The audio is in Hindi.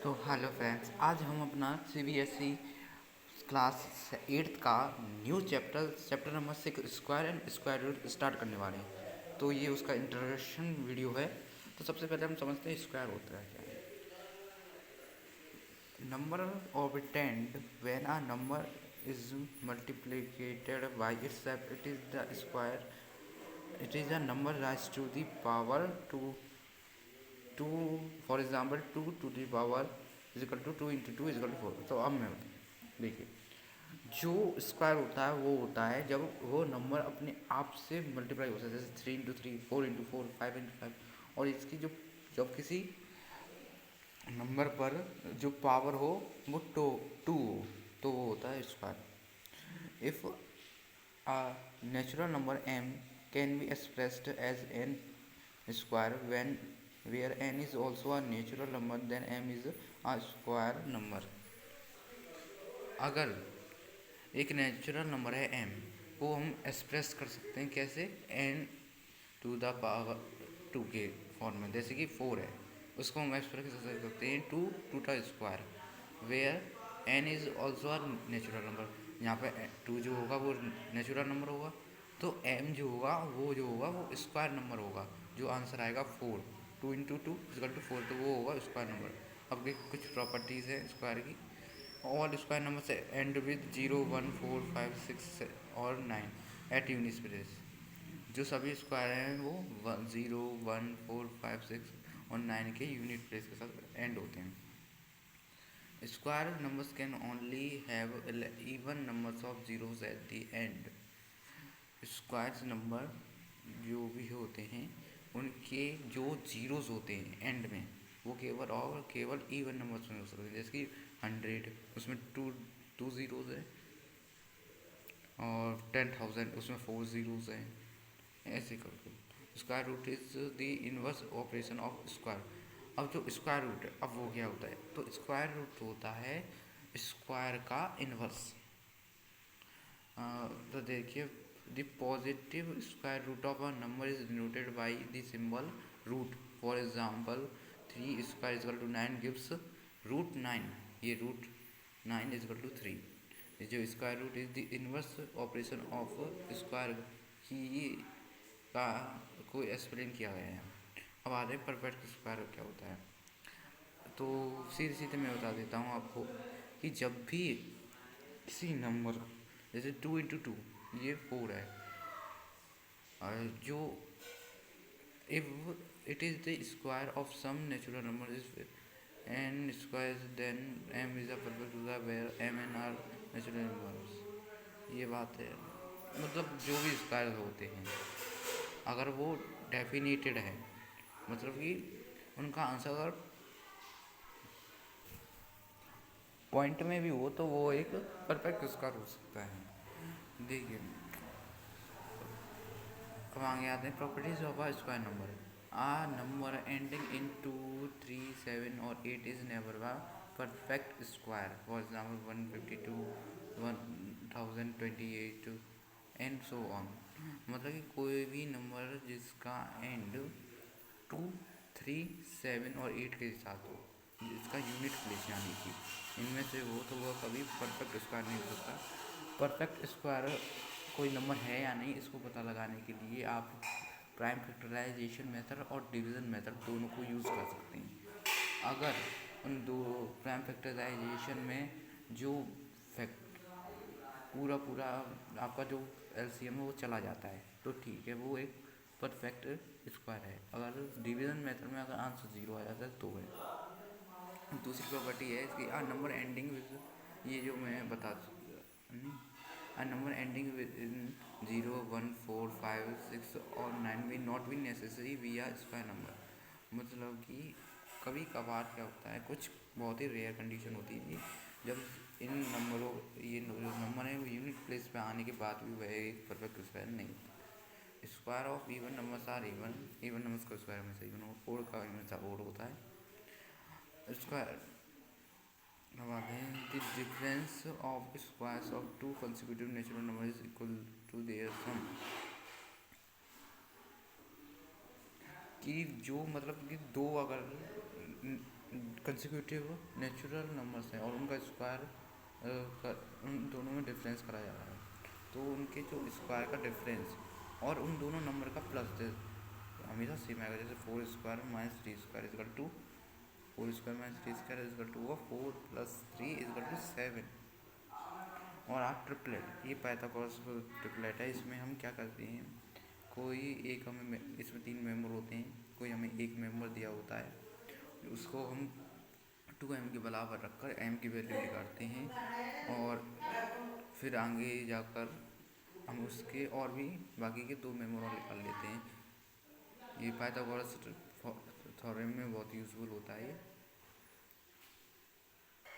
तो हेलो फ्रेंड्स, आज हम अपना सीबीएसई क्लास 8th का new chapter number 6 square and square root start करने वाले हैं। तो ये उसका इंट्रोडक्शन वीडियो है। तो सबसे पहले हम समझते हैं स्क्वायर होता है क्या है। Number obtained when a number is multiplied by itself, it is the square. It is a number raised to the power 2, for example 2 to the power is equal to 2 × 2 is equal to 4। तो अब मैं देखिए, जो स्क्वायर होता है वो होता है जब वो नंबर अपने आप से मल्टीप्लाई होता है, जैसे 3 × 3, 4 × 4, 5 × 5। और इसकी जो जब किसी नंबर पर जो पावर हो वो टू हो, तो वो होता है square. If a natural number m can be expressed as n square when where n is also a natural number, then m is a square number। अगर एक नेचुरल नंबर है m, वो हम एक्सप्रेस कर सकते हैं कैसे, n टू द पावर 2 के फॉर्म में। जैसे कि 4 है, उसको हम एक्सप्रेस कर सकते हैं टू का square, where n is also a natural number. यहाँ पे 2 जो होगा वो नेचुरल नंबर होगा, तो m जो होगा वो स्क्वायर नंबर होगा। जो आंसर आएगा 4, 2 × 2 = 4, तो वो होगा स्क्वायर नंबर। अब कुछ प्रॉपर्टीज़ हैं स्क्वायर की। ऑल स्क्वायर नंबर से एंड विद 0, 1, 4, 5, 6 और 9 एट यूनिट प्लेस। जो सभी स्क्वायर हैं वो 0, 1, 4, 5, 6 और 9 के यूनिट प्लेस के साथ एंड होते हैं। Square numbers can only have even numbers of zeros at the end. Square number जो भी होते हैं उनके जो जीरोस होते हैं एंड में, वो केवल इवन नंबर्स में हो सकते हैं। जैसे कि 100, उसमें टू ज़ीरोज़ है, और 10,000 उसमें 4 ज़ीरोज़ हैं, ऐसे करके। Square root is the inverse operation of square. अब जो स्क्वायर रूट है, अब वो क्या होता है, तो स्क्वायर रूट होता है स्क्वायर का इनवर्स। तो देखिए, the positive square root of a number is denoted by the symbol root. For example 3 square is equal to 9 gives root 9। ये रूट 9 इज इक्वल टू 3। जो square root is the inverse operation of square की का को एक्सप्लेन किया गया है। अब आते हैं परफेक्ट स्क्वायर क्या होता है। तो सीधे सीधे मैं बता देता हूँ आपको कि जब भी किसी नंबर, जैसे 2 × 2 ये 4 है, और जो if it is the square of some natural number is n square, then m is a perfect square where m n are natural numbers. ये बात है, मतलब जो भी स्क्वायर होते हैं अगर वो डेफिनेटेड है, मतलब कि उनका आंसर अगर पॉइंट में भी हो तो वो एक परफेक्ट स्क्वायर हो सकता है। देखिए, अब आगे आते हैं properties of a square number. A number ending in 2, 3, 7 और 8 is never a perfect square. For example 152, 1028 and so on. मतलब कि कोई भी नंबर जिसका एंड 2, 3, 7 और 8 के साथ हो, जिसका यूनिट प्लेस यानी कि इनमें से हो, तो वह कभी परफेक्ट स्क्वायर नहीं हो सकता। परफेक्ट स्क्वायर कोई नंबर है या नहीं, इसको पता लगाने के लिए आप प्राइम फैक्टराइजेशन मेथड और डिवीज़न मेथड दोनों को यूज़ कर सकते हैं। अगर उन दो प्राइम फैक्टराइजेशन में जो फैक्ट पूरा आपका जो एलसीएम है वो चला जाता है, तो ठीक है, वो एक परफेक्ट स्क्वायर है। अगर डिवीज़न मेथड में अगर आंसर 0 आ जाता है तो है। दूसरी प्रॉपर्टी है कि नंबर एंडिंग विद, ये जो मैं बता a number ending with in 0, 1, 4, 5, 6 और 9 may not be necessary via square number. मतलब कि कभी कभार क्या होता है, कुछ बहुत ही रेयर कंडीशन होती है जब इन नंबरों, ये नंबर है वो यूनिट प्लेस पे आने के बाद भी वह एक परफेक्ट स्क्वायर नहीं होता। Square of even numbers or even numbers का स्क्वायर हमेशा इवन हो, ओड का हमेशा ओड होता है। स्क्वायर अब आते हैं, the difference of squares of 2 consecutive natural number is equal to their sum. कि जो मतलब कि दो अगर कंसेक्यूटिव नेचुरल नंबर्स हैं और उनका स्क्वायर उन दोनों में डिफरेंस करा जा रहा है, तो उनके जो स्क्वायर का डिफरेंस और उन दोनों नंबर का प्लस हमेशा सेम आएगा। जैसे 4² minus 3² is equal to 4² minus 3² is equal to 4+3=7। और आप ट्रिपलेट, ये पाइथागोरस ट्रिपलेट है। इसमें हम क्या करते हैं, कोई एक हमें, इसमें 3 मेंबर होते हैं, कोई हमें एक मेंबर दिया होता है, उसको हम 2m के बराबर रखकर m की वैल्यू निकालते हैं और फिर आगे जाकर हम उसके और भी बाकी के 2 मेंबर और निकाल लेते हैं। ये पाइथागोरस थ्योरम में बहुत यूज़फुल होता है।